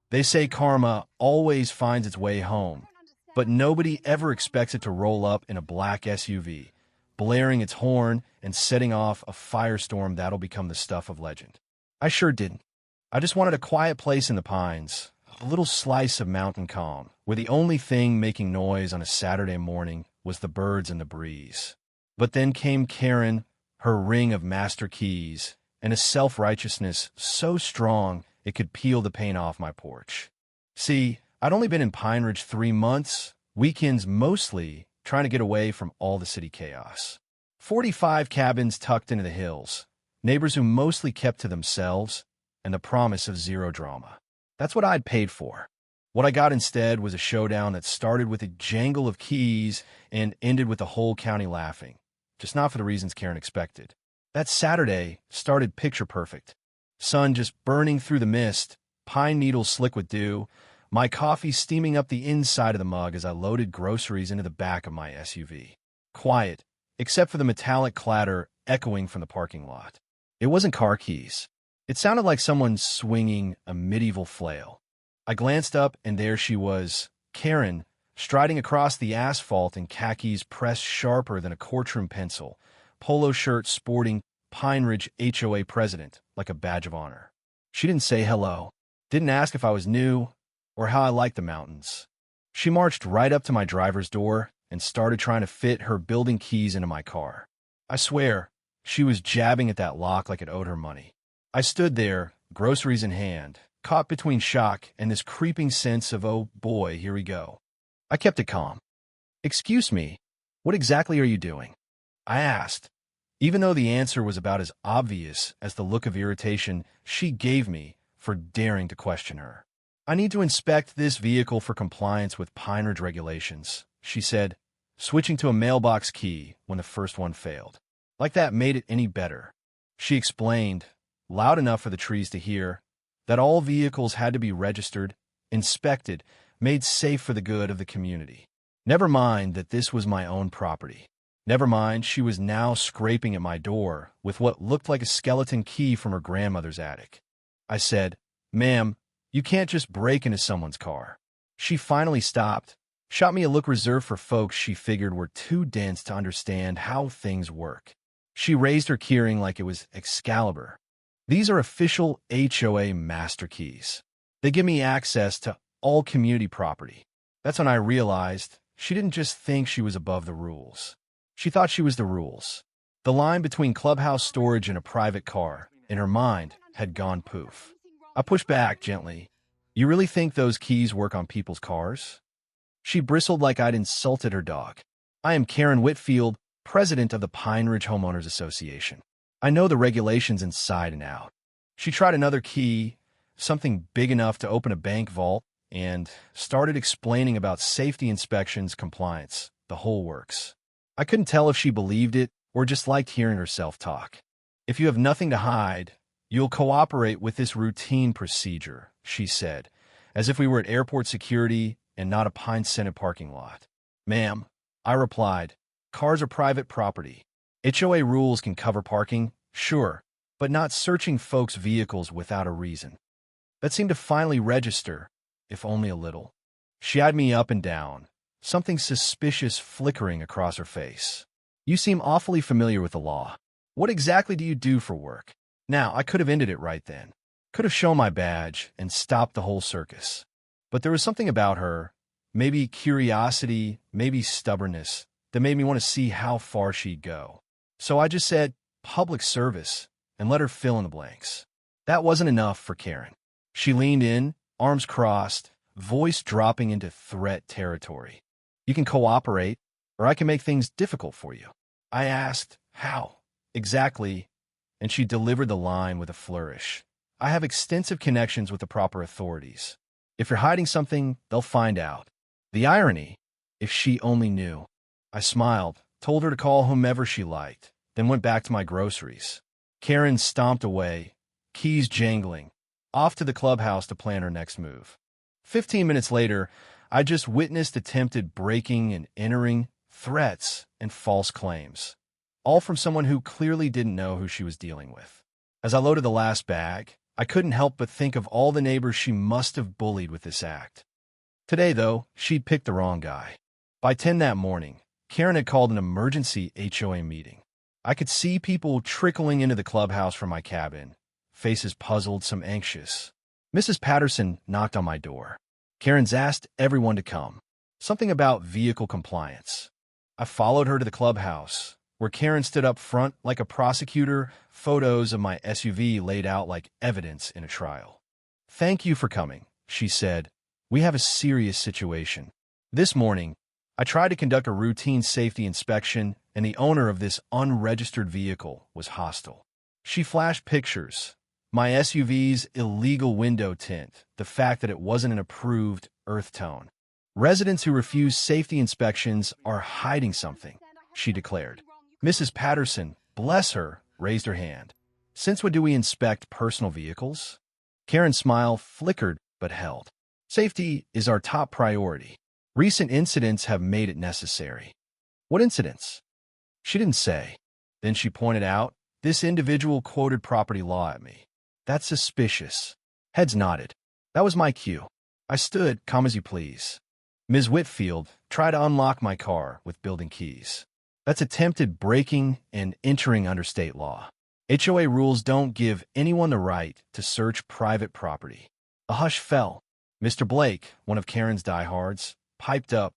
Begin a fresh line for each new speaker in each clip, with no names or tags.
They say karma always finds its way home, but nobody ever expects it to roll up in a black SUV, blaring its horn and setting off a firestorm that'll become the stuff of legend. I sure didn't. I just wanted a quiet place in the pines, a little slice of mountain calm, where the only thing making noise on a Saturday morning was the birds and the breeze. But then came Karen, her ring of master keys, and a self-righteousness so strong it could peel the paint off my porch. See, I'd only been in Pine Ridge 3 months, weekends mostly, trying to get away from all the city chaos. 45 cabins tucked into the hills, neighbors who mostly kept to themselves, and the promise of zero drama. That's what I'd paid for. What I got instead was a showdown that started with a jangle of keys and ended with the whole county laughing, just not for the reasons Karen expected. That Saturday started picture perfect. Sun just burning through the mist, pine needles slick with dew, my coffee steaming up the inside of the mug as I loaded groceries into the back of my SUV. Quiet, except for the metallic clatter echoing from the parking lot. It wasn't car keys. It sounded like someone swinging a medieval flail. I glanced up, and there she was, Karen, striding across the asphalt in khakis pressed sharper than a courtroom pencil, polo shirt sporting Pine Ridge HOA president like a badge of honor. She didn't say hello, didn't ask if I was new or how I liked the mountains. She marched right up to my driver's door and started trying to fit her building keys into my car. I swear, she was jabbing at that lock like it owed her money. I stood there, groceries in hand, caught between shock and this creeping sense of, oh boy, here we go. I kept it calm. "Excuse me, what exactly are you doing?" I asked, even though the answer was about as obvious as the look of irritation she gave me for daring to question her. "I need to inspect this vehicle for compliance with Pine Ridge regulations," she said, switching to a mailbox key when the first one failed. Like that made it any better. She explained, loud enough for the trees to hear, that all vehicles had to be registered, inspected, made safe for the good of the community. Never mind that this was my own property. Never mind, she was now scraping at my door with what looked like a skeleton key from her grandmother's attic. I said, "Ma'am, you can't just break into someone's car." She finally stopped, shot me a look reserved for folks she figured were too dense to understand how things work. She raised her keyring like it was Excalibur. "These are official HOA master keys. They give me access to all community property." That's when I realized she didn't just think she was above the rules. She thought she was the rules. The line between clubhouse storage and a private car, in her mind, had gone poof. I pushed back gently. "You really think those keys work on people's cars?" She bristled like I'd insulted her dog. "I am Karen Whitfield, president of the Pine Ridge Homeowners Association. I know the regulations inside and out." She tried another key, something big enough to open a bank vault, and started explaining about safety inspections, compliance, the whole works. I couldn't tell if she believed it or just liked hearing herself talk. "If you have nothing to hide, you'll cooperate with this routine procedure," she said, as if we were at airport security and not a pine-scented parking lot. "Ma'am," I replied, "cars are private property. HOA rules can cover parking, sure, but not searching folks' vehicles without a reason." That seemed to finally register, if only a little. She eyed me up and down, something suspicious flickering across her face. "You seem awfully familiar with the law. What exactly do you do for work?" Now, I could have ended it right then. Could have shown my badge and stopped the whole circus. But there was something about her, maybe curiosity, maybe stubbornness, that made me want to see how far she'd go. So I just said, "Public service," and let her fill in the blanks. That wasn't enough for Karen. She leaned in, arms crossed, voice dropping into threat territory. "You can cooperate, or I can make things difficult for you." I asked, "How exactly?" and she delivered the line with a flourish. "I have extensive connections with the proper authorities. If you're hiding something, they'll find out." The irony, if she only knew. I smiled, told her to call whomever she liked, then went back to my groceries. Karen stomped away, keys jangling, off to the clubhouse to plan her next move. 15 minutes later, I just witnessed attempted breaking and entering, threats, and false claims, all from someone who clearly didn't know who she was dealing with. As I loaded the last bag, I couldn't help but think of all the neighbors she must have bullied with this act. Today, though, she'd picked the wrong guy. By 10 that morning, Karen had called an emergency HOA meeting. I could see people trickling into the clubhouse from my cabin, faces puzzled, some anxious. Mrs. Patterson knocked on my door. Karen's asked everyone to come. Something about vehicle compliance. I followed her to the clubhouse, where Karen stood up front like a prosecutor, photos of my SUV laid out like evidence in a trial. "Thank you for coming," she said. "We have a serious situation. This morning, I tried to conduct a routine safety inspection, and the owner of this unregistered vehicle was hostile. She flashed pictures. My SUV's illegal window tint, the fact that it wasn't an approved earth tone. Residents who refuse safety inspections are hiding something," she declared. Mrs. Patterson, bless her, raised her hand. "Since when do we inspect personal vehicles?" Karen's smile flickered but held. "Safety is our top priority. Recent incidents have made it necessary." "What incidents?" She didn't say. Then she pointed out, "This individual quoted property law at me. That's suspicious." Heads nodded. That was my cue. I stood, "Come as you please." "Ms. Whitfield, try to unlock my car with building keys. That's attempted breaking and entering under state law. HOA rules don't give anyone the right to search private property." A hush fell. Mr. Blake, one of Karen's diehards, piped up,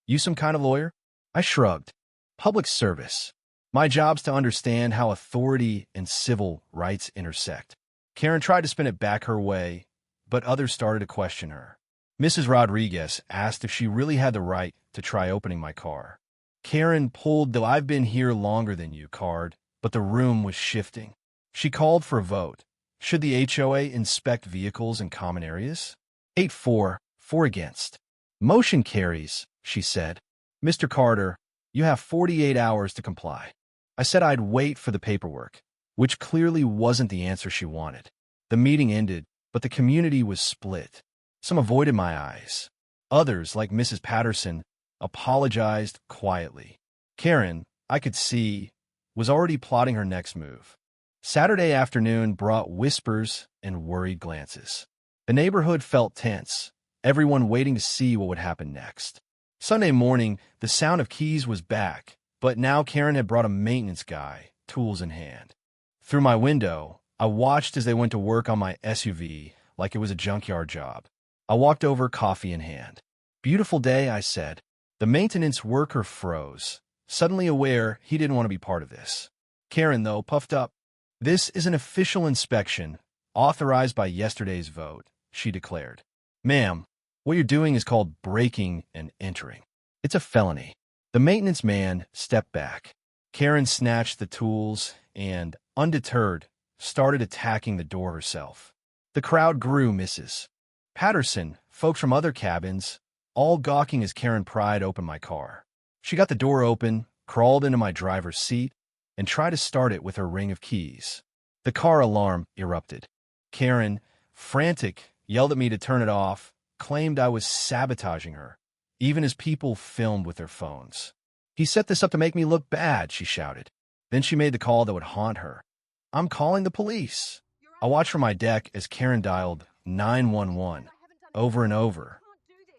"You some kind of lawyer?" I shrugged. "Public service. My job's to understand how authority and civil rights intersect." Karen tried to spin it back her way, but others started to question her. Mrs. Rodriguez asked if she really had the right to try opening my car. Karen pulled the "I've been here longer than you" card, but the room was shifting. She called for a vote. Should the HOA inspect vehicles in common areas? 8-4, 4 against. "Motion carries," she said. "Mr. Carter, you have 48 hours to comply." I said I'd wait for the paperwork, which clearly wasn't the answer she wanted. The meeting ended, but the community was split. Some avoided my eyes. Others, like Mrs. Patterson, apologized quietly. Karen, I could see, was already plotting her next move. Saturday afternoon brought whispers and worried glances. The neighborhood felt tense, everyone waiting to see what would happen next. Sunday morning, the sound of keys was back, but now Karen had brought a maintenance guy, tools in hand. Through my window, I watched as they went to work on my SUV like it was a junkyard job. I walked over, coffee in hand. "Beautiful day," I said. The maintenance worker froze, suddenly aware he didn't want to be part of this. Karen, though, puffed up. "This is an official inspection, authorized by yesterday's vote," she declared. "Ma'am, what you're doing is called breaking and entering. It's a felony." The maintenance man stepped back. Karen snatched the tools and, undeterred, started attacking the door herself. The crowd grew. Mrs. Patterson, folks from other cabins, all gawking as Karen pried open my car. She got the door open, crawled into my driver's seat, and tried to start it with her ring of keys. The car alarm erupted. Karen, frantic, yelled at me to turn it off, claimed I was sabotaging her, even as people filmed with their phones. "He set this up to make me look bad," she shouted. Then she made the call that would haunt her. "I'm calling the police." I watched from my deck as Karen dialed 911 over and over.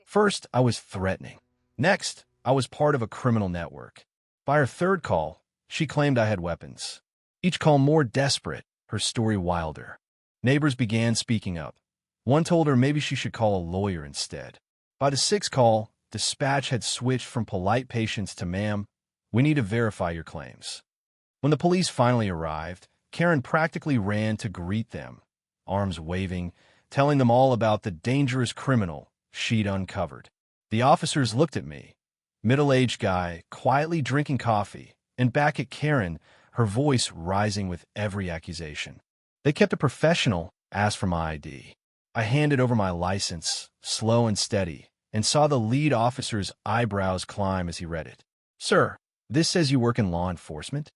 First, I was threatening. Next, I was part of a criminal network. By her third call, she claimed I had weapons. Each call more desperate, her story wilder. Neighbors began speaking up. One told her maybe she should call a lawyer instead. By the sixth call, dispatch had switched from polite patience to, "Ma'am, we need to verify your claims." When the police finally arrived, Karen practically ran to greet them, arms waving, telling them all about the dangerous criminal she'd uncovered. The officers looked at me, middle-aged guy, quietly drinking coffee, and back at Karen, her voice rising with every accusation. They kept it professional, asked for my ID. I handed over my license, slow and steady, and saw the lead officer's eyebrows climb as he read it. "Sir, this says you work in law enforcement?"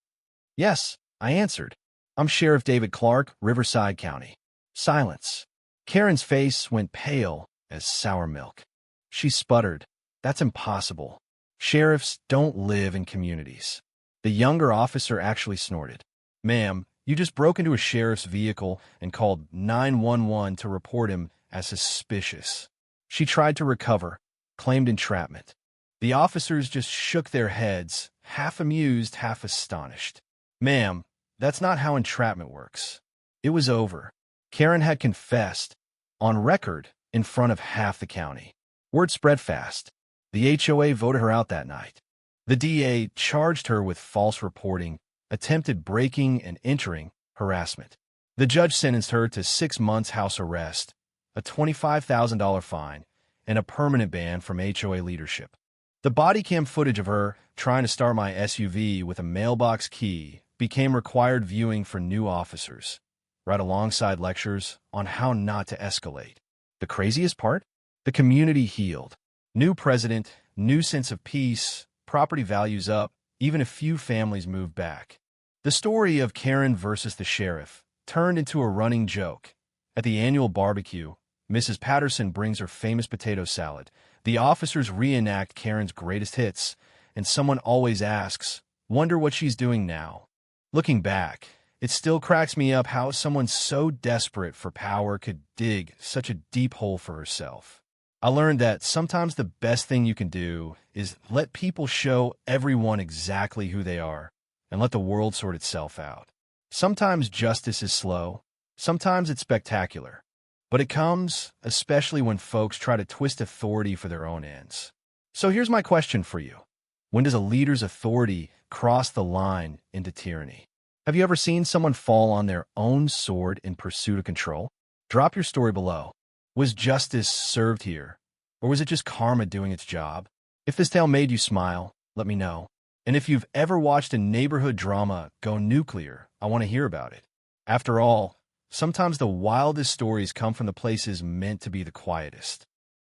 "Yes," I answered. "I'm Sheriff David Clark, Riverside County." Silence. Karen's face went pale as sour milk. She sputtered, "That's impossible. Sheriffs don't live in communities." The younger officer actually snorted. "Ma'am, You just broke into a sheriff's vehicle and called 911 to report him as suspicious. She tried to recover, claimed entrapment. The officers just shook their heads, half amused, half astonished. Ma'am, that's not how entrapment works. It was over. Karen had confessed, on record, in front of half the county. Word spread fast. The HOA voted her out that night. The DA charged her with false reporting, attempted breaking and entering, harassment. The judge sentenced her to 6 months house arrest, a $25,000 fine, and a permanent ban from HOA leadership. The body cam footage of her trying to start my SUV with a mailbox key became required viewing for new officers, right alongside lectures on how not to escalate. The craziest part? The community healed. New president, new sense of peace, property values up, even a few families moved back. The story of Karen versus the sheriff turned into a running joke. At the annual barbecue, Mrs. Patterson brings her famous potato salad. The officers reenact Karen's greatest hits, and someone always asks, "Wonder what she's doing now?" Looking back, it still cracks me up how someone so desperate for power could dig such a deep hole for herself. I learned that sometimes the best thing you can do is let people show everyone exactly who they are and let the world sort itself out. Sometimes justice is slow, sometimes it's spectacular, but it comes especially when folks try to twist authority for their own ends. So here's my question for you. When does a leader's authority cross the line into tyranny? Have you ever seen someone fall on their own sword in pursuit of control? Drop your story below. Was justice served here? Or was it just karma doing its job? If this tale made you smile, let me know. And if you've ever watched a neighborhood drama go nuclear, I want to hear about it. After all, sometimes the wildest stories come from the places meant to be the quietest.